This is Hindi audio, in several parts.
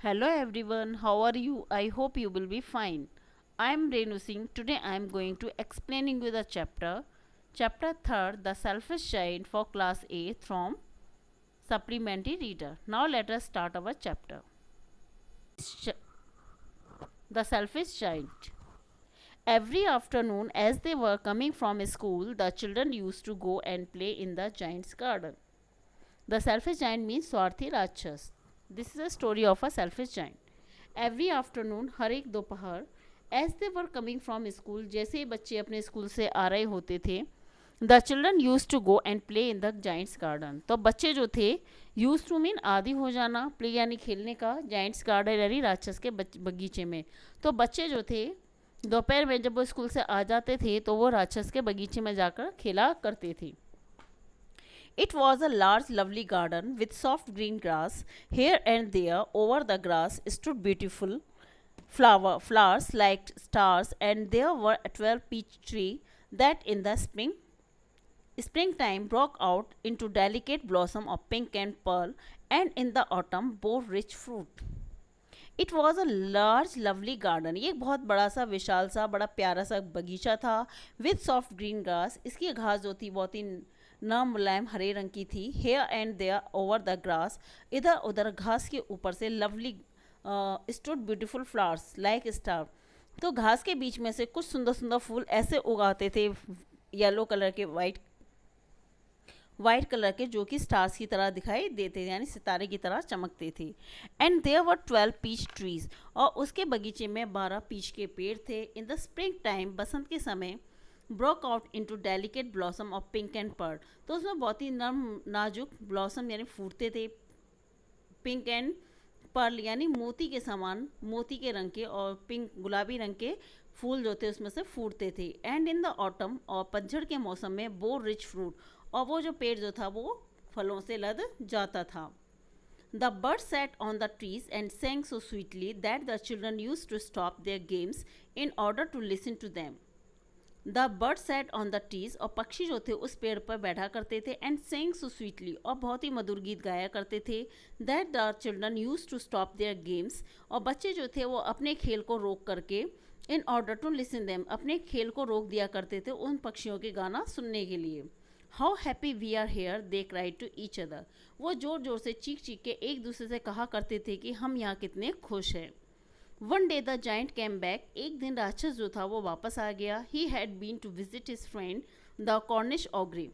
Hello everyone, how are you? I hope you will be fine. I am Renu Singh. Today I am going to explaining you the chapter 3rd, The Selfish Giant for class 8 from Supplementary Reader. Now let us start our chapter. The Selfish Giant. Every afternoon as they were coming from school, the children used to go and play in the giant's garden. The selfish giant means स्वार्थी राक्षस. This is a story of a selfish giant. Every afternoon, हर एक दोपहर, as they were coming from school, जैसे ही बच्चे अपने स्कूल से आ रहे होते थे, the children used to go and play in the giant's garden. तो बच्चे जो थे used to mean आदि हो जाना, play यानी खेलने का, giant's garden यानी राक्षस के बगीचे में. तो बच्चे जो थे दोपहर में जब वो स्कूल से आ जाते थे तो वो राक्षस के बगीचे में जाकर खेला करते थे. It was a large, lovely garden with soft green grass. Here and there, over the grass, stood beautiful flowers like stars, and there were 12 peach trees that in the springtime broke out into delicate blossom of pink and pearl, and in the autumn bore rich fruit. It was a large lovely garden. ये एक बहुत बड़ा सा विशाल सा बड़ा प्यारा सा बगीचा था. विथ सॉफ्ट ग्रीन ग्रास, इसकी घास जो थी बहुत ही नरम मुलायम हरे रंग की थी. Here and there over the grass, इधर उधर घास के ऊपर से lovely stood beautiful flowers like star. तो घास के बीच में से कुछ सुंदर सुंदर फूल ऐसे उगाते थे येलो कलर के वाइट कलर के, जो कि स्टार्स की तरह दिखाई देते थे यानी सितारे की तरह चमकते थे. And there were 12 peach trees, और उसके बगीचे में 12 पीच के पेड़ थे. इन द स्प्रिंग टाइम, बसंत के समय, broke out into delicate blossom of pink and pearl. तो उसमें बहुत ही नरम नाजुक ब्लॉसम यानी फूटते थे. पिंक एंड पर्ल यानी मोती के समान, मोती के रंग के और पिंक गुलाबी रंग के फूल जो थे उसमें से फूटते थे. एंड इन द ऑटम, और पतझड़ के मौसम में, बोर रिच फ्रूट, और वो जो पेड़ जो था वो फलों से लद जाता था. The bird set on the trees and sang so sweetly that the children used to stop their games in order to listen to them. The bird set on the trees, और पक्षी जो थे उस पेड़ पर बैठा करते थे. एंड sang so sweetly, और बहुत ही मधुर गीत गाया करते थे. That the children use to stop their games, और बच्चे जो थे वो अपने खेल को रोक करके, in order to listen them, अपने खेल को रोक दिया करते थे उन पक्षियों के गाना सुनने के लिए. How happy we are here they cried to each other, वो जोर जोर से चीख चीख के एक दूसरे से कहा करते थे कि हम यहाँ कितने खुश हैं. One day the giant came back, एक दिन राक्षस जो था वो वापस आ गया. He had been to visit his friend the Cornish ogre,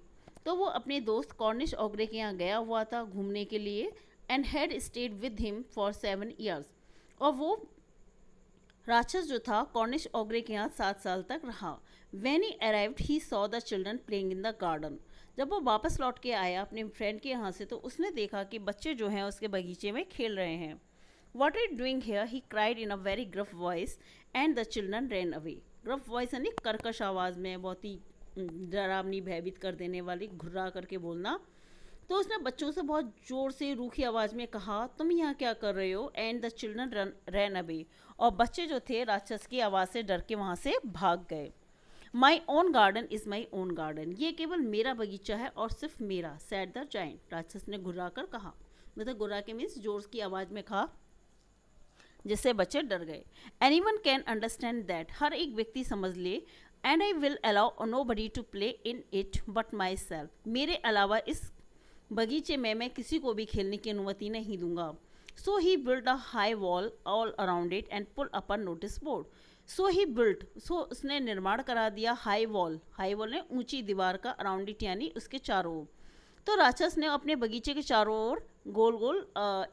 तो वो अपने दोस्त कॉर्निश ऑग्रे के यहाँ गया हुआ था घूमने के लिए. And had stayed with him for 7 years, और वो राक्षस जो था कॉर्निश ऑग्रे के यहाँ 7 साल तक रहा. When he arrived he saw the children playing in the garden, जब वो वापस लौट के आया अपने फ्रेंड के यहाँ से तो उसने देखा कि बच्चे जो हैं उसके बगीचे में खेल रहे हैं. What are doing here, he cried in a very gruff voice, and the children ran away. Gruff voice यानी कर्कश आवाज़ में, बहुत ही डरावनी भयभीत कर देने वाली, घुर्रा करके बोलना. तो उसने बच्चों से बहुत ज़ोर से रूखी आवाज़ में कहा, तुम यहाँ क्या कर रहे हो. And the children ran away, और बच्चे जो थे राक्षस की आवाज़ से डर के वहाँ से भाग गए. My own garden is my own garden, ये केवल मेरा बगीचा है और सिर्फ मेरा. सैड द जाइंट, राक्षस ने घुर्रा कर कहा. मतलब घुर्रा के मीन्स जोर की आवाज़ में कहा, जिससे बच्चे डर गए. Anyone can understand that, हर एक व्यक्ति समझ ले. And I will allow nobody to play in it but myself, मेरे अलावा इस बगीचे में मैं किसी को भी खेलने की अनुमति नहीं दूंगा. So he build a high wall all around it and pull up a notice board. So he built, so उसने निर्माण करा दिया हाई वॉल ने ऊंची दीवार का, अराउंड इट यानी उसके चारों ओर. तो राक्षस ने अपने बगीचे के चारों ओर गोल गोल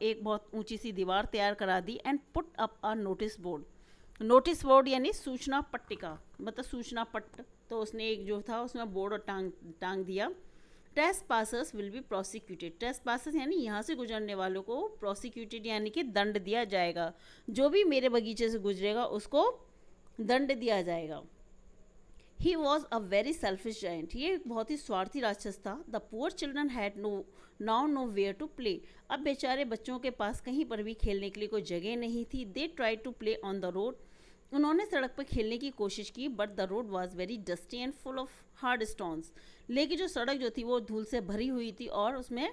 एक बहुत ऊंची सी दीवार तैयार करा दी. And put up a notice board, notice board यानी सूचना पट्टिका, मतलब सूचना पट्ट. तो उसने एक जो था उसमें बोर्ड टांग दिया. Trace passers will be prosecuted, trace passers यानी यहाँ से गुजरने वालों को प्रोसिक्यूटेड यानी कि दंड दिया जाएगा. जो भी मेरे बगीचे से गुजरेगा उसको दंड दिया जाएगा. He was a very selfish giant, ये एक बहुत ही स्वार्थी राक्षस था. The poor children had nowhere to play, अब बेचारे बच्चों के पास कहीं पर भी खेलने के लिए कोई जगह नहीं थी. They try to play on the road, उन्होंने सड़क पर खेलने की कोशिश की. But the road was very dusty and full of hard stones, लेकिन जो सड़क जो थी वो धूल से भरी हुई थी और उसमें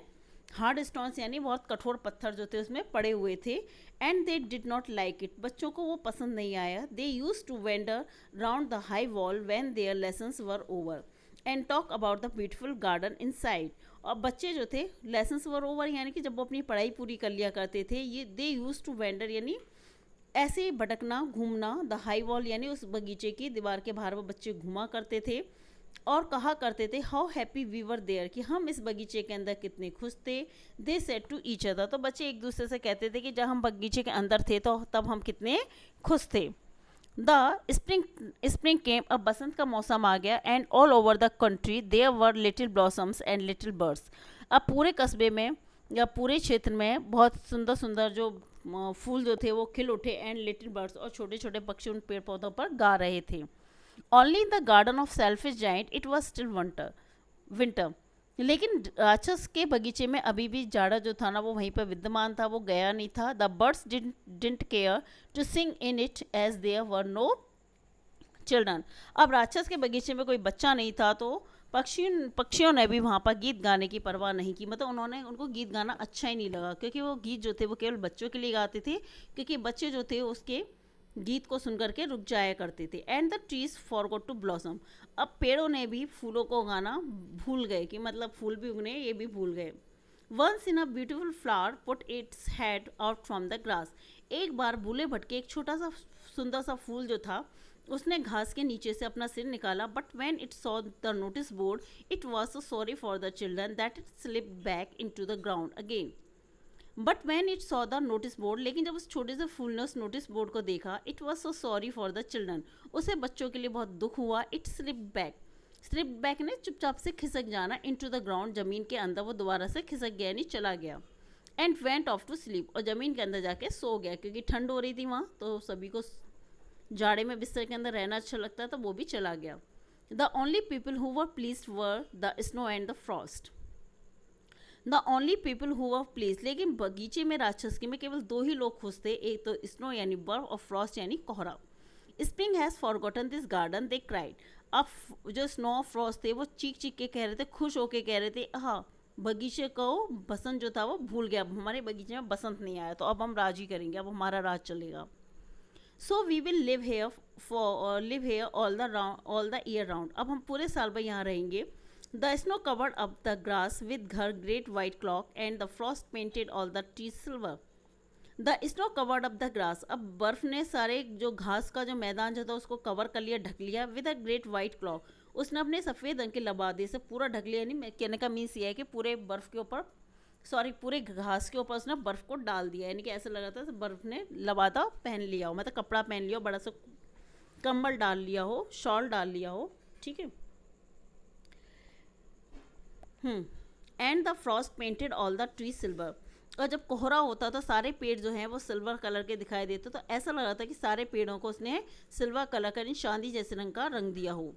हार्ड स्टोन्स यानी बहुत कठोर पत्थर जो थे उसमें पड़े हुए थे। And they did not like it, बच्चों को वो पसंद नहीं आया। They used to wander round the high wall when their lessons were over and talk about the beautiful garden inside. और बच्चे जो थे लेसन्स वर ओवर यानी कि जब वो अपनी पढ़ाई पूरी कर लिया करते थे, ये दे यूज टू वेंडर यानी ऐसे ही भटकना घूमना, द हाई वॉल यानी उस बगीचे की दीवार के बाहर वो बच्चे घूमा करते थे और कहा करते थे how happy we were there, कि हम इस बगीचे के अंदर कितने खुश थे। They said to each other, तो बच्चे एक दूसरे से कहते थे कि जब हम बगीचे के अंदर थे तो तब हम कितने खुश थे। द स्प्रिंग केम, अब बसंत का मौसम आ गया। And all over the country there were little blossoms and little birds, अब पूरे कस्बे में या पूरे क्षेत्र में बहुत सुंदर सुंदर जो फूल जो थे वो खिल उठे। एंड लिटिल बर्ड्स, और छोटे छोटे पक्षी उन पेड़ पौधों पर गा रहे थे। Only in the garden of selfish giant it was still winter, लेकिन राक्षस के बगीचे में अभी भी जाड़ा जो था ना वो वहीं पर विद्यमान था, वो गया नहीं था। The birds didn't care to sing in it as there were no children, अब राक्षस के बगीचे में कोई बच्चा नहीं था तो पक्षियों ने भी वहाँ पर गीत गाने की परवाह नहीं की। मतलब उनको गीत गाना अच्छा ही नहीं लगा, क्योंकि वो गीत जो थे वो केवल बच्चों के लिए गाते थे, क्योंकि बच्चे जो थे उसके गीत को सुन करके रुक जाया करते थे। And the trees forgot to blossom, अब पेड़ों ने भी फूलों को गाना भूल गए, कि मतलब फूल भी उगने ये भी भूल गए। Once in a beautiful flower put its head out from the grass, एक बार भूले भटके एक छोटा सा सुंदर सा फूल जो था उसने घास के नीचे से अपना सिर निकाला। But when it saw the notice board it was so sorry for the children that it slip back into the ground again. But when it saw the notice board, लेकिन जब उस छोटे से फूल ने उस नोटिस बोर्ड को देखा, it was so sorry for the children, उसे बच्चों के लिए बहुत दुख हुआ। इट स्लिप बैक ने चुपचाप से खिसक जाना, इन टू द ग्राउंड, जमीन के अंदर वो दोबारा से खिसक गया यानी चला गया। And went off to sleep, और जमीन के अंदर जाके सो गया, क्योंकि ठंड हो रही थी वहाँ, तो सभी को जाड़े में बिस्तर के अंदर रहना अच्छा लगता था, वो भी चला गया। The only people who were pleased were the snow and the Frost, the only people who were please, लेकिन बगीचे में राक्षस के में केवल दो ही लोग खुश थे, एक तो स्नो यानी बर्फ और फ्रॉस्ट यानी कोहरा। Spring has forgotten this garden they cried, अब जो स्नो और फ्रॉस्ट थे वो चीख चीख के कह रहे थे, खुश होके कह रहे थे हाँ बगीचे को बसंत जो था वो भूल गया, अब हमारे बगीचे में बसंत नहीं आया तो अब हम राज ही करेंगे, अब हमारा राज चलेगा। So we will live here all the year round, अब हम पूरे साल भर यहाँ रहेंगे। The snow covered up the grass with her great white cloak and the frost painted all the trees silver, the snow covered up the grass, अब बर्फ ने सारे जो घास का जो मैदान जो था उसको कवर कर लिया, ढक लिया। With a great white clock, उसने अपने सफ़ेद रंग के लबादे से पूरा ढक लिया, यानी कहने का मीन्स ये है कि पूरे बर्फ के ऊपर पूरे घास के ऊपर उसने बर्फ़ को डाल दिया, यानी कि ऐसा लगा था बर्फ़ ने लबादा पहन लिया हो, मतलब कपड़ा पहन लिया हो, बड़ा सा कंबल डाल लिया हो, शॉल डाल लिया हो, ठीक है। And the frost painted all the tree silver, और जब कोहरा होता तो सारे पेड़ जो हैं वो सिल्वर कलर के दिखाई देते, तो ऐसा लग रहा था कि सारे पेड़ों को उसने सिल्वर कलर का चांदी जैसे रंग का रंग दिया हो।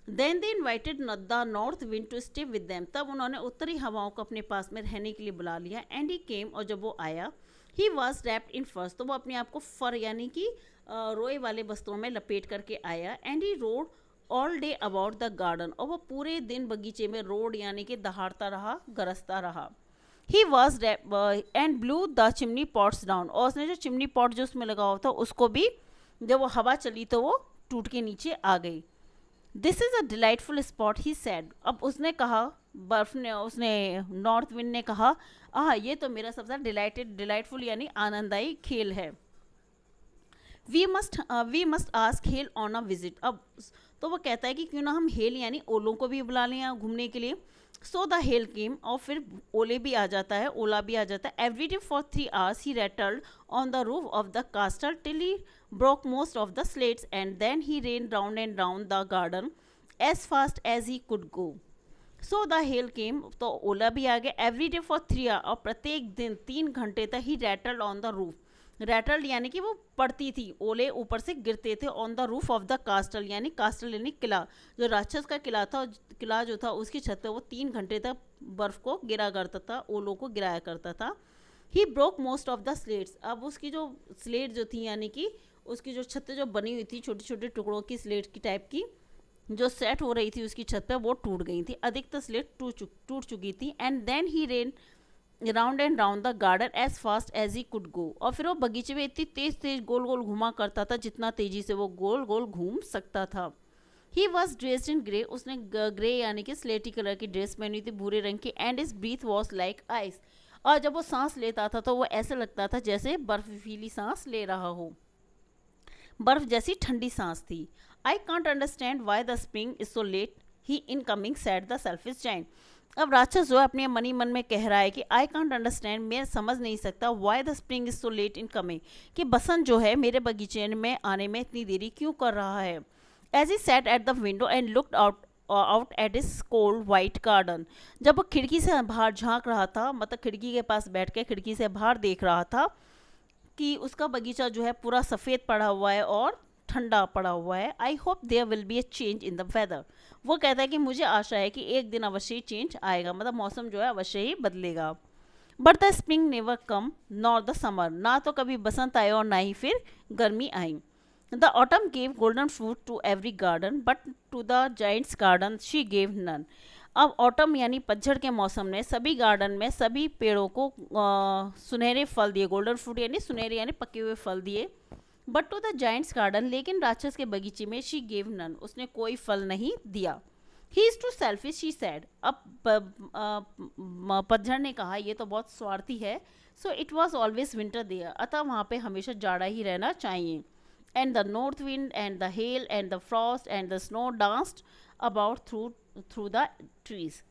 Then they invited the north wind to stay with them, तब उन्होंने उत्तरी हवाओं को अपने पास में रहने के लिए बुला लिया। एंड ही केम, और जब वो आया, ही वॉज रैप्ड इन फर्स, तो वो अपने आप को फर यानी कि रोए वाले वस्त्रों में लपेट करके आया। And he road all day about the garden, और वो पूरे दिन बगीचे में रोड यानी कि दहाड़ता रहा, गरजता रहा। He was and blue the chimney pots down, और उसने जो चिमनी पॉट जो उसमें लगा हुआ था उसको भी जब वो हवा चली तो वो टूट के नीचे आ गई। This is a delightful spot he sad, अब उसने कहा, उसने नॉर्थ विंड ने कहा ये तो मेरा सबसे डिलाइटफुल यानी आनंददायी खेल है। We must ask hail on a visit, अब तो वो कहता है कि क्यों ना हम हेल यानी ओलों को भी बुला लें यहाँ घूमने के लिए। सो द हेल केम, और फिर ओले भी आ जाता है, ओला भी आ जाता है। Every day for 3 hours he rattled on the roof of the castle till he broke most of the slates, and then he ran round and round the garden as fast as he could go. So the hail came, तो ओला भी आ गया। every day for 3 hours, और प्रत्येक दिन 3 घंटे तक ही rattled on the roof, rattled यानी कि वो पड़ती थी, ओले ऊपर से गिरते थे। On the roof of the कास्टल, यानी कास्टल यानी किला, जो राक्षस का किला जो था उसकी छत पे वो 3 घंटे तक बर्फ़ को गिरा करता था, ओलों को गिराया करता था। He broke most of the slates, अब उसकी जो स्लेट जो थी यानी कि उसकी जो छत जो बनी हुई थी छोटे छोटे टुकड़ों की स्लेट की टाइप की जो सेट हो रही थी उसकी छत पे, वो टूट गई थी, अधिकतर स्लेट टूट चुकी थी। And then he ran round and round the garden as fast as he could go, और फिर वो बगीचे में इतनी तेज तेज गोल गोल घुमा करता था जितना तेजी से वो गोल गोल घूम सकता था। He was dressed in grey, उसने ग्रे यानी कि स्लेटी कलर की ड्रेस पहनी थी, भूरे रंग की, and his breath was like ice, और जब वो सांस लेता था तो वो ऐसे लगता था जैसे बर्फीली सांस ले रहा हो, बर्फ जैसी ठंडी सांस थी। I can't understand why the spring is so let he in coming sad the selfish giant. अब राक्षस जो है अपने मनी मन में कह रहा है कि आई कॉन्ट अंडरस्टैंड, मैं समझ नहीं सकता, why the spring is so let in coming, कि बसंत जो है मेरे बगीचे में आने में इतनी देरी क्यों कर रहा है। As he sat at the window and looked out at his cold white garden, जब वो खिड़की से बाहर झांक रहा था, मतलब खिड़की के पास बैठ के खिड़की से बाहर देख रहा था कि उसका बगीचा जो है पूरा सफ़ेद पड़ा हुआ है और ठंडा पड़ा हुआ है। I hope there will be a change in the weather, वो कहता है कि मुझे आशा है कि एक दिन अवश्य ही चेंज आएगा, मतलब मौसम जो है अवश्य ही बदलेगा। But the spring never come nor the summer, ना तो कभी बसंत आए और ना ही फिर गर्मी आई। The autumn gave golden fruit to every garden but to the giant's garden she gave none. अब ऑटम यानी पतझड़ के मौसम ने सभी गार्डन में सभी पेड़ों को सुनहरे फल दिए, गोल्डन फ्रूट यानी सुनहरे यानी पके हुए फल दिए। But to the giant's garden, लेकिन राक्षस के बगीचे में शी गेव नन, उसने कोई फल नहीं दिया। He is too selfish she said, अब पतझड़ ने कहा ये तो बहुत स्वार्थी है। So it was always winter there, अतः वहाँ पे हमेशा जाड़ा ही रहना चाहिए। And the north wind and the hail and the frost and the snow danced about through the trees.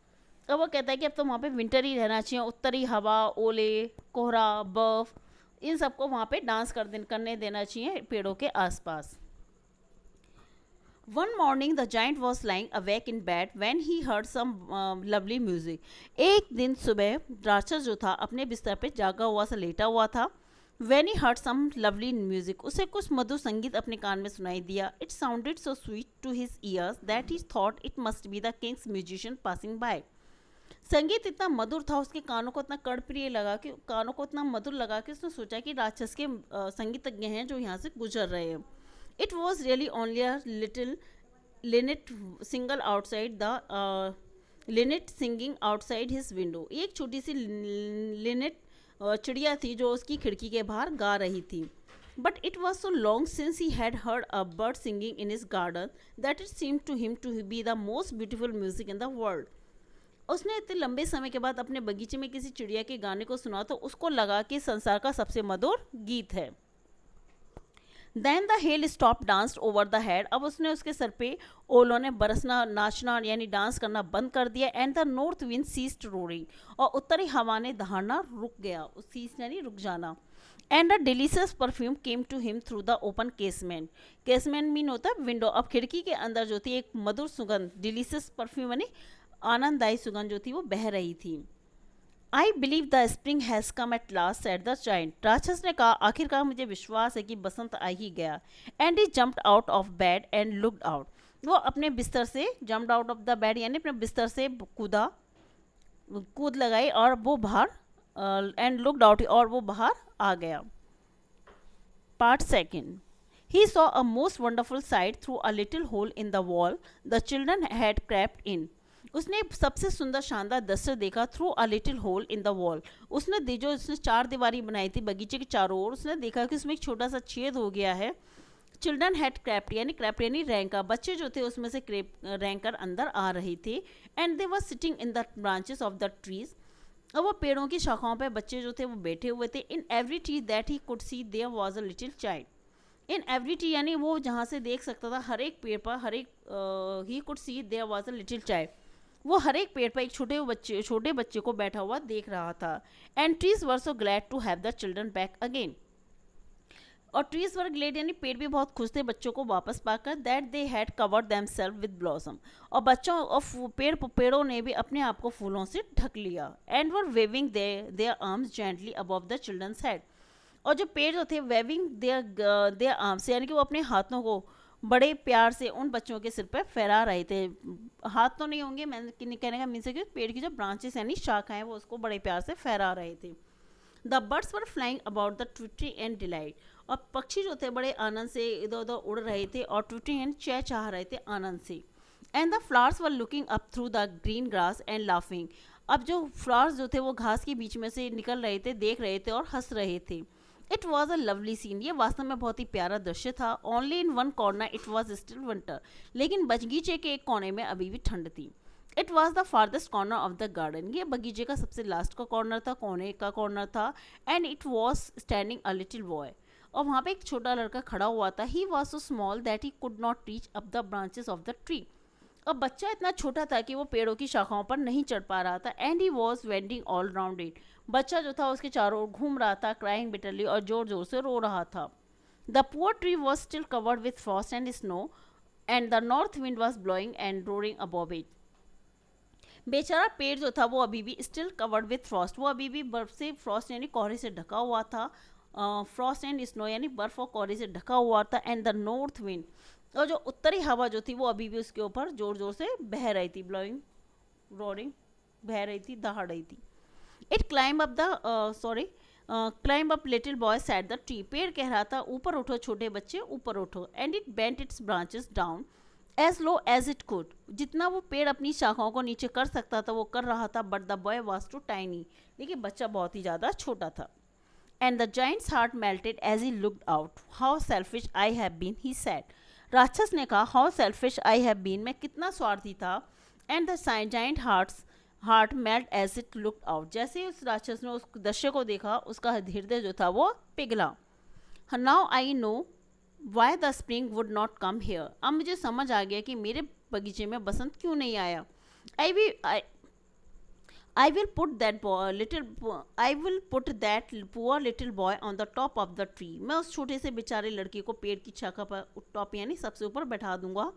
अब वो कहता है कि अब तो वहाँ पे विंटर ही रहना चाहिए, उत्तरी हवा, ओले, कोहरा, बर्फ, इन सबको वहाँ पे डांस करने देना चाहिए पेड़ों के आसपास। One morning the giant was lying awake in bed when he heard some lovely music. एक दिन सुबह राक्षस जो था अपने बिस्तर पे जागा हुआ सा लेटा हुआ था। When he heard some lovely music, उसे कुछ मधुर संगीत अपने कान में सुनाई दिया। It sounded so sweet to his ears that he thought it must be the king's musician passing by. संगीत इतना मधुर था, उसके कानों को इतना कर्णप्रिय लगा कि कानों को इतना मधुर लगा कि उसने सोचा कि राक्षस के संगीतज्ञ हैं जो यहाँ से गुजर रहे हैं। It was really only a little linnet single outside the linnet singing outside his window. एक छोटी सी लिनेट चिड़िया थी जो उसकी खिड़की के बाहर गा रही थी। But it was so long since he had heard a bird singing in his garden that it seemed to him to be the most beautiful music in the world. उसने इतने लंबे समय के बाद अपने बगीचे में किसी चिड़िया के गाने को सुना तो उसको लगा कि संसार का सबसे मधुर गीत है। Then the hail stopped danced over the head. अब उसने उसके सर पे ओलों ने बरसना, नाचना यानी डांस करना बंद कर दिया। And the north wind ceased roaring, और उत्तरी हवा ने दहाड़ना रुक गया, cease यानी रुक जाना। And a delicious perfume came to him through the open casement. Casement mean होता है विंडो। अब खिड़की के अंदर जो थी एक मधुर सुगंध, delicious perfume यानी आनंददायी सुगंध जो थी वो बह रही थी। I believe the spring has come at last said the giant. राक्षस ने कहा आखिरकार मुझे विश्वास है कि बसंत आ ही गया। And he jumped out of bed and looked out, वो अपने बिस्तर से jumped out of the bed यानी अपने बिस्तर से कूद लगाई और वो बाहर एंड लुक्ड आउट और वो बाहर आ गया। Part second. He saw a most wonderful sight through a little hole in the wall the children had crept in. उसने सबसे सुंदर शानदार दृश्य देखा through a little hole in the wall. उसने जो उसने चार दीवारी बनाई थी बगीचे के चारों ओर, उसने देखा कि उसमें एक छोटा सा छेद हो गया है। चिल्ड्रन हैड क्रैप्ट यानी रैंका, बच्चे जो थे उसमें से रैंकर अंदर आ रही थी। And they were sitting in the branches of the trees, अब वो पेड़ों की शाखाओं पर बच्चे जो थे वो बैठे हुए थे। In every tree that he could see there was a little child. In every tree यानी वो जहाँ से देख सकता था, हर एक पेड़ पर हर एक he could see there was a little child, वो हर एक पेड़ पर एक छोटे बच्चे को बैठा हुआ देख रहा था। And trees were so glad to have the children back again, और ट्रीज वर ग्लेड यानी पेड़ भी बहुत खुश थे बच्चों को वापस पाकर। That they had covered themselves with blossom, और बच्चों और पेड़ों ने भी अपने आप को फूलों से ढक लिया। And were waving their arms gently above the children's head, और जो पेड़ जो थे वेविंग देयर आर्म्स यानी कि वो अपने हाथों को बड़े प्यार से उन बच्चों के सिर पर फहरा रहे थे। हाथ तो नहीं होंगे, मैं कहने का मीन्स है कि पेड़ की जो ब्रांचेस यानी शाखाएं वो उसको बड़े प्यार से फहरा रहे थे। The birds were flying about the twittering and delight, और पक्षी जो थे बड़े आनंद से इधर उधर उड़ रहे थे और ट्विटरिंग एंड चहचहा रहे थे आनंद से। And the flowers were looking up through the green grass and laughing, अब जो फ्लावर्स जो थे वो घास के बीच में से निकल रहे थे, देख रहे थे और हंस रहे थे। It was a lovely scene, ये वास्तव में बहुत ही प्यारा दृश्य था। Only in one corner it was still winter, लेकिन बगीचे के एक कोने में अभी भी ठंड थी। It was the farthest corner of the garden, ये बगीचे का सबसे लास्ट का कॉर्नर था, कोने का कॉर्नर था। And it was standing a little boy, और वहाँ पे एक छोटा लड़का खड़ा हुआ था। He was so small that he could not reach up the branches of the tree, अब बच्चा इतना छोटा था कि वो पेड़ों की शाखाओं पर नहीं चढ़ पा रहा था। And he was vending all round it, बच्चा जो था उसके चारों ओर घूम रहा था, क्राइंग बिटरली, और जोर जोर से रो रहा था। The poor tree was still covered with Frost and snow, and the north wind was blowing and roaring above it, बेचारा पेड़ जो था वो अभी भी स्टिल कवर्ड विथ फ्रॉस्ट, वो अभी भी बर्फ से, फ्रॉस्ट यानी कोहरे से ढका हुआ था, फ्रॉस्ट एंड स्नो यानी बर्फ और कोहरे से ढका हुआ था। एंड द नॉर्थ विंड, और जो उत्तरी हवा जो थी वो अभी भी उसके ऊपर जोर जोर से बह रही थी, ब्लोइंग, रोरिंग, बह रही थी, दहाड़ रही थी। It climb up the climb up little boy set the tree, पेड़ कह रहा था ऊपर उठो छोटे बच्चे, ऊपर उठो। And it bent its branches down as low as it could, जितना वो पेड़ अपनी शाखाओं को नीचे कर सकता था वो कर रहा था। But the boy was too tiny, लेकिन बच्चा बहुत ही ज़्यादा छोटा था। And the giant's heart melted as he looked out, how selfish I have been, he said, राक्षस ने कहा, how selfish I have been, मैं कितना स्वार्थी था। And the giant heart melt as it looked out, जैसे ही उस राक्षस ने उस दृश्य को देखा उसका हृदय जो था वो पिघला। Now I know why the spring would not come here, अब मुझे समझ आ गया कि मेरे बगीचे में बसंत क्यों नहीं आया। I will put that poor little boy on the top of the tree, मैं उस छोटे से बेचारे लड़के को पेड़ की शाखा पर, टॉप यानी सबसे ऊपर बैठा दूंगा।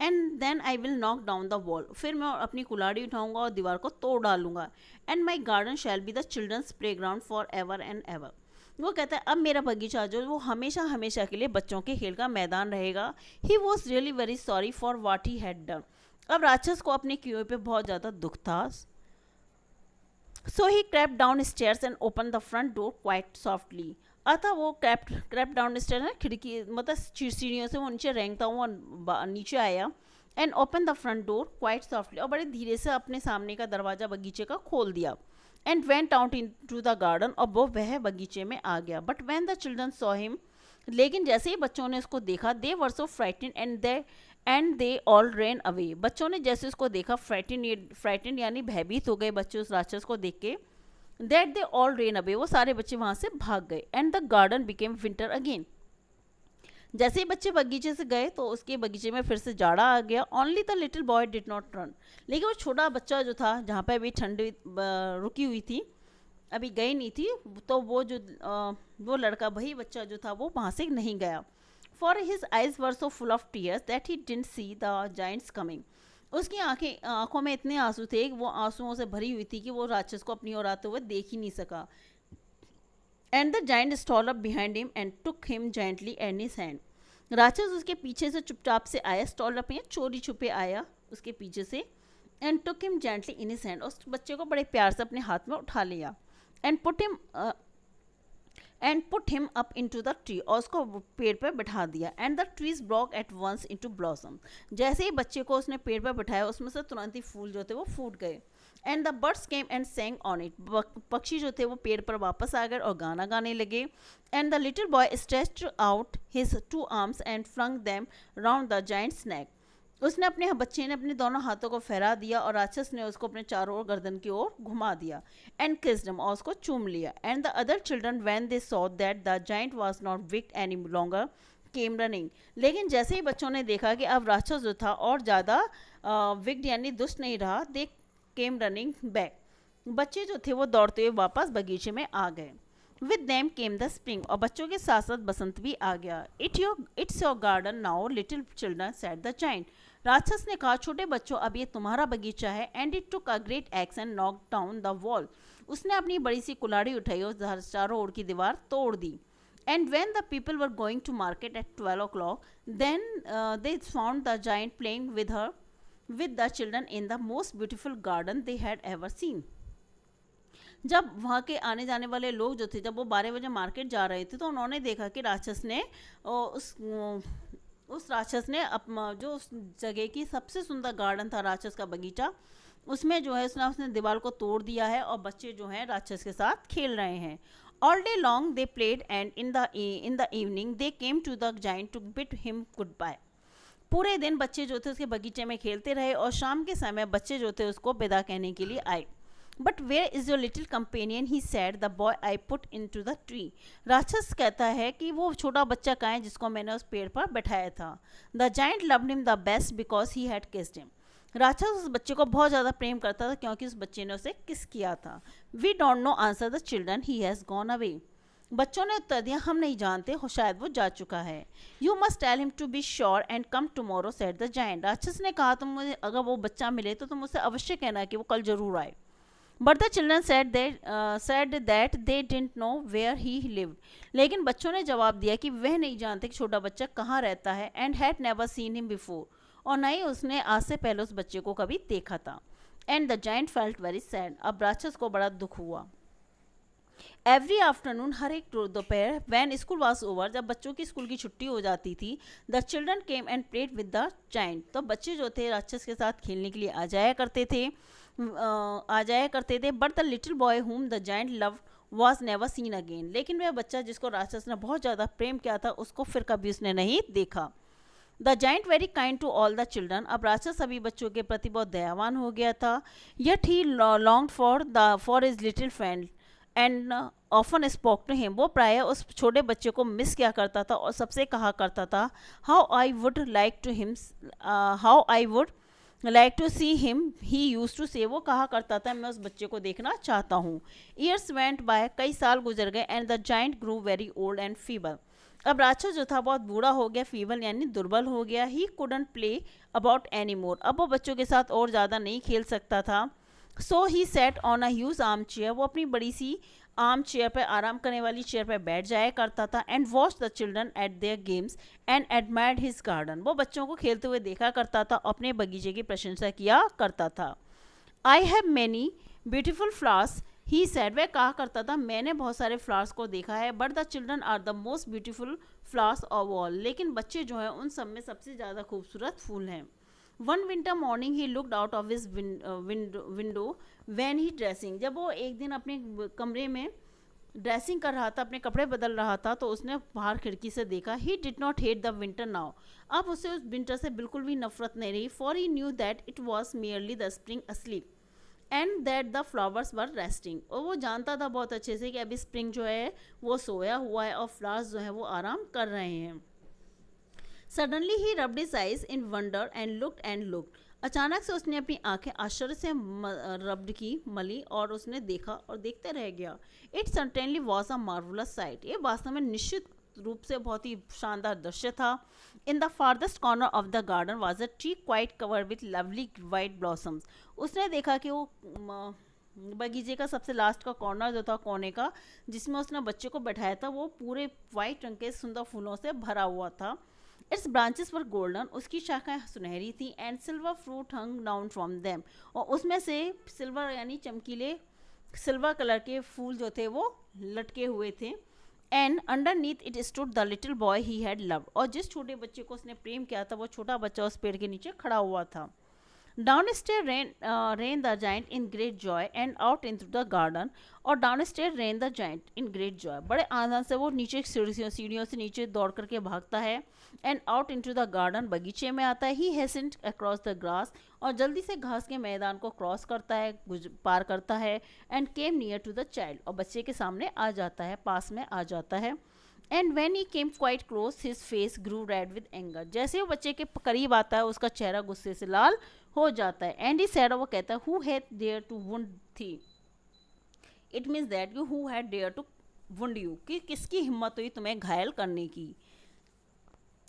And then I will knock down the wall, फिर मैं अपनी कुल्हाड़ी उठाऊंगा और दीवार को तोड़ डालूंगा। And my garden shall be the children's playground for ever and ever, वो कहता है अब मेरा बगीचा जो वो हमेशा हमेशा के लिए बच्चों के खेल का मैदान रहेगा। He was really very sorry for watt he had done, अब राक्षस को अपने किए पे बहुत ज़्यादा दुख था। So he crept down stairs and open the front door quite softly, अतः वो crept डाउन स्टेयर है, खिड़की मतलब सीढ़ियों से वो नीचे रेंगता हुआ नीचे आया। And open the front door quite softly, और बड़े धीरे से अपने सामने का दरवाजा बगीचे का खोल दिया। And went out into the garden, और वो वह बगीचे में आ गया। But when the children saw him, लेकिन जैसे ही बच्चों ने उसको देखा, they were so frightened and they all ran away, बच्चों ने जैसे उसको देखा, फ्राइटेंड यानी भयभीत हो गए बच्चे उस राक्षस को देख के। That they all ran away, वो सारे बच्चे वहाँ से भाग गए। And the garden became winter again, जैसे ही बच्चे बगीचे से गए तो उसके बगीचे में फिर से जाड़ा आ गया। Only the little boy did not run, लेकिन वो छोटा बच्चा जो था जहाँ पे अभी ठंड रुकी हुई थी, अभी गई नहीं थी, तो वो लड़का, वही बच्चा जो था वो वहाँ से नहीं गया। For his eyes were so full of tears that he didn't see the Giants coming, उसकी आंखों में इतने आंसू थे, वो आंसुओं से भरी हुई थी कि वो राक्षस को अपनी ओर आते हुए देख ही नहीं सका। And the giant stall up behind him and took him gently and his hand, राक्षस उसके पीछे से चुपचाप से आया, स्टॉल अप या चोरी छुपे आया उसके पीछे से। And took him gently in his hand, उस बच्चे को बड़े प्यार से अपने हाथ में उठा लिया। And put him up into the tree, और उसको पेड़ पर बैठा दिया। And the trees broke at once into blossom, जैसे ही बच्चे को उसने पेड़ पर बैठाया उसमें से तुरंत ही फूल जो थे वो फूट गए। And the birds came and saying on it, पक्षी जो थे वो पेड़ पर वापस आ गए और गाना गाने लगे। And the little boy stretched out his 2 arms and flung them round the giant's neck, उसने बच्चे ने अपने दोनों हाथों को फहरा दिया और राक्षस ने उसको अपने चारों ओर गर्दन की ओर घुमा दिया। एंड किस्ड हिम, और उसको चूम लिया। And the other children when they saw that the giant was not wicked any longer came running, लेकिन जैसे ही बच्चों ने देखा कि अब राक्षस जो था और ज़्यादा विक्ड यानी दुष्ट नहीं रहा, दे केम रनिंग बैक, बच्चे जो थे वो दौड़ते हुए वापस बगीचे में आ गए। With them came the spring, और बच्चों के साथ साथ बसंत भी आ गया। It's your garden now little children said the giant, राक्षस ने कहा छोटे बच्चों अब ये तुम्हारा बगीचा है। And it took a great x and knock down the wall, उसने अपनी बड़ी सी कुल्हाड़ी उठाई और चारों ओर की दीवार तोड़ दी। And when the people were going to market at 12 o'clock, then they found the giant playing with the children in the most beautiful garden they had ever seen. जब वहाँ के आने जाने वाले लोग जो थे, जब वो 12 बजे मार्केट जा रहे थे तो उन्होंने देखा कि राक्षस ने उस राक्षस ने जो उस जगह की सबसे सुंदर गार्डन था, राक्षस का बगीचा, उसमें जो है उसने दीवार को तोड़ दिया है और बच्चे जो हैं राक्षस के साथ खेल रहे हैं. All day long they played and in the evening they came to the giant to bid him goodbye. पूरे दिन बच्चे जो थे उसके बगीचे में खेलते रहे और शाम के समय बच्चे जो थे उसको विदा कहने के लिए आए. But where is your little companion he said the boy I put into the tree. राक्षस कहता है कि वो छोटा बच्चा कहाँ है जिसको मैंने उस पेड़ पर बैठाया था. The giant loved him the best because he had kissed him. राक्षस उस बच्चे को बहुत ज़्यादा प्रेम करता था क्योंकि उस बच्चे ने उसे किस किया था. We don't know answer the children he has gone away. बच्चों ने उत्तर दिया हम नहीं जानते हो शायद वो जा चुका है. You must tell him to be sure and come tomorrow said the giant. राक्षस ने कहा तुम मुझे अगर वो बच्चा मिले तो तुम उसे अवश्य कहना कि वो कल जरूर आए. But the children said that they didn't know where he lived. लेकिन बच्चों ने जवाब दिया कि वह नहीं जानते कि छोटा बच्चा कहाँ रहता है. And had never seen him before. और न ही उसने आज से पहले उस बच्चे को कभी देखा था. And the giant felt very sad. अब राक्षस को बड़ा दुख हुआ. एवरी आफ्टरनून हर एक दोपहर वैन स्कूल वॉज ओवर जब बच्चों की स्कूल की छुट्टी हो जाती थी the children came and played with the giant. तो बच्चे जो थे राक्षस के साथ खेलने के लिए आ जाया करते थे. But the little boy whom the giant love was never seen again. लेकिन वह बच्चा जिसको राक्षस ने बहुत ज़्यादा प्रेम किया था उसको फिर कभी उसने नहीं देखा. The giant very kind to all the children. अब राक्षस सभी बच्चों के प्रति बहुत दयावान हो गया था. Yet he longed for his little friend and often spoke to him. वो प्राय उस छोटे बच्चे को मिस किया करता था और सबसे कहा करता था how I would like to see him he used to say. वो कहा करता था मैं उस बच्चे को देखना चाहता हूँ. Years went by. कई साल गुजर गए. And the giant grew very old and feeble. अब राक्षस जो था बहुत बूढ़ा हो गया. फीबल यानी दुर्बल हो गया. He couldn't play about any more. अब वो बच्चों के साथ और ज़्यादा नहीं खेल सकता था. So he sat on a huge armchair. वो अपनी बड़ी सी आर्म चेयर पर आराम करने वाली चेयर पर बैठ जाया करता था. And watch the children eight there games and admired his garden. वो बच्चों को खेलते हुए देखा करता था. अपने बगीचे की प्रशंसा किया करता था. I have many beautiful flowers he said. वह कहा करता था मैंने बहुत सारे फ्लावर्स को देखा है. But the children are the most beautiful flowers of all. लेकिन बच्चे जो हैं उन सब में सबसे ज़्यादा खूबसूरत फूल हैं. One winter morning he looked out of his window when he dressing. जब वो एक दिन अपने कमरे में ड्रेसिंग कर रहा था अपने कपड़े बदल रहा था तो उसने बाहर खिड़की से देखा. He did not hate the winter now. अब उसे उस विंटर से बिल्कुल भी नफरत नहीं रही. For he knew that it was merely the spring asleep and that the flowers were resting. और वो जानता था बहुत अच्छे से कि अभी स्प्रिंग जो है वो सोया हुआ है और फ्लावर्स जो है वो आराम कर रहे हैं. Suddenly he rubbed his eyes in wonder and looked. अचानक से उसने अपनी आंखें आश्चर्य से रब्ड की मली और उसने देखा और देखते रह गया. It certainly was a marvellous site. ये वास्तव में निश्चित रूप से बहुत ही शानदार दृश्य था. In the farthest corner of the garden was a tree quite covered with lovely white blossoms. उसने देखा कि वो बगीचे का सबसे लास्ट का कॉर्नर जो था कोने का जिसमें उसने बच्चे को बैठाया था वो पूरे वाइट रंग के सुंदर फूलों से भरा हुआ था. It's branches were golden. उसकी शाखाएं सुनहरी थी. And silver fruit hung down from them. और उसमें से सिल्वर यानी चमकीले सिल्वर कलर के फूल जो थे वो लटके हुए थे. And underneath it stood the little boy he had loved. और जिस छोटे बच्चे को उसने प्रेम किया था वो छोटा बच्चा उस पेड़ के नीचे खड़ा हुआ था. Downstairs ran the giant in great joy and out into the garden. और downstairs ran the giant in great joy. बड़े आनंद से वो नीचे सीढ़ियों से नीचे दौड़ करके भागता है. And out into the garden बगीचे में आता है. He hastened across the grass. और जल्दी से घास के मैदान को क्रॉस करता है पार करता है. And came near to the child. और बच्चे के सामने आ जाता है पास में आ जाता है. And when he came quite close his face grew red with anger. जैसे वो बच्चे के करीब आता है उसका चेहरा गुस्से से लाल हो जाता है. And he said. वो कहता है who had dare to wound thee. It means that you who had dare to wound you. कि किसकी हिम्मत हुई तुम्हें घायल करने की.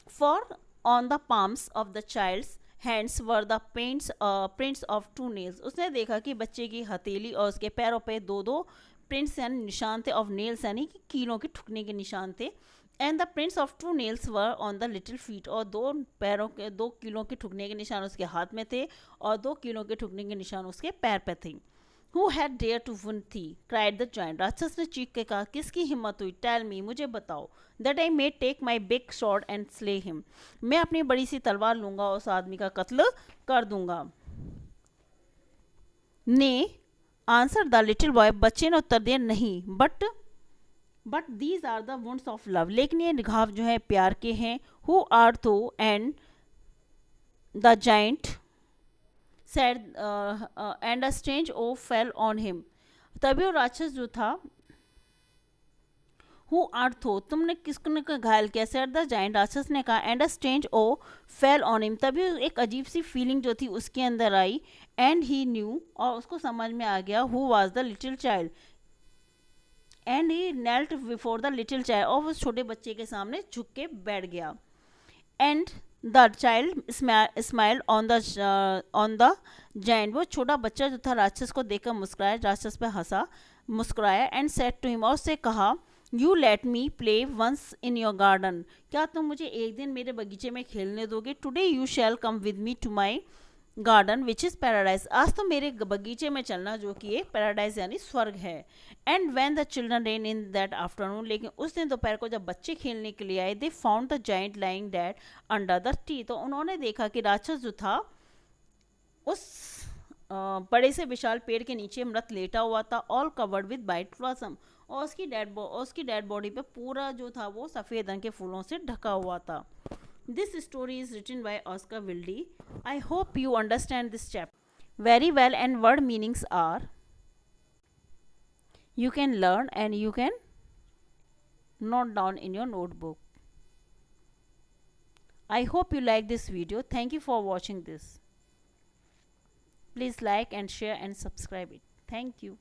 For on the palms of the child's hands were the prints of two nails. उसने देखा कि बच्चे की हथेली और उसके पैरों पे दो प्रिंट्स यानी निशान थे. ऑफ नेल्स यानी कि कीलों के ठुकने के निशान थे. And the prints of two nails were on the little feet. और दो कीलों के ठुकने के निशान उसके हाथ में थे और 2 कीलों के ठुकने के निशान उसके पैर पे थे. Who had dare to wound thee cried the giant. राक्षस ने चीख के कहा किसकी हिम्मत हुई. टेल मी मुझे बताओ. That I may take my big sword and slay him. मैं अपनी बड़ी सी तलवार लूंगा और उस आदमी का कत्ल कर दूंगा. ने आंसर द लिटिल बॉय, बच्चे ने उत्तर दिया नहीं, but these are the wounds of love, लेकिन ये घाव जो है प्यार के हैं. Who are thou and the giant said and a strange awe fell on him. तभी वो राक्षस जो था, हु आर थो, तुमने किसको ने घायल किया, सेड द जाइंट, राक्षस ने कहा, and a strange awe fell on him, तभी एक अजीब सी फीलिंग जो थी उसके अंदर आई. एंड ही न्यू, और उसको समझ में आ गया, who was the little child, and he knelt before the little child, और उस छोटे बच्चे के सामने झुक के बैठ गया. And the child smiled on the giant, वो छोटा बच्चा जो था राक्षस को देखकर मुस्कुराया, राक्षस पे हंसा, मुस्कुराया. एंड सेड टू हिम, और उससे कहा, you let me play once in your garden, क्या तुम मुझे एक दिन मेरे बगीचे में खेलने दोगे. Today you shall come with me to my garden which is paradise, आज तो मेरे बगीचे में चलना जो कि एक पैराडाइज यानी स्वर्ग है. And when the children rain in that afternoon, लेकिन उस दिन दोपहर को जब बच्चे खेलने के लिए आए, दे found the giant lying dead under the tree, तो उन्होंने देखा कि राक्षस जो था उस बड़े से विशाल पेड़ के नीचे मृत लेटा हुआ था, all covered with white blossom, और उसकी डेड बॉडी पे पूरा जो था वो सफ़ेद रंग के फूलों से ढका हुआ था. This story is written by Oscar Wilde. I hope you understand this chapter very well, and word meanings are you can learn and you can note down in your notebook. I hope you like this video. Thank you for watching this. Please like and share and subscribe it. Thank you.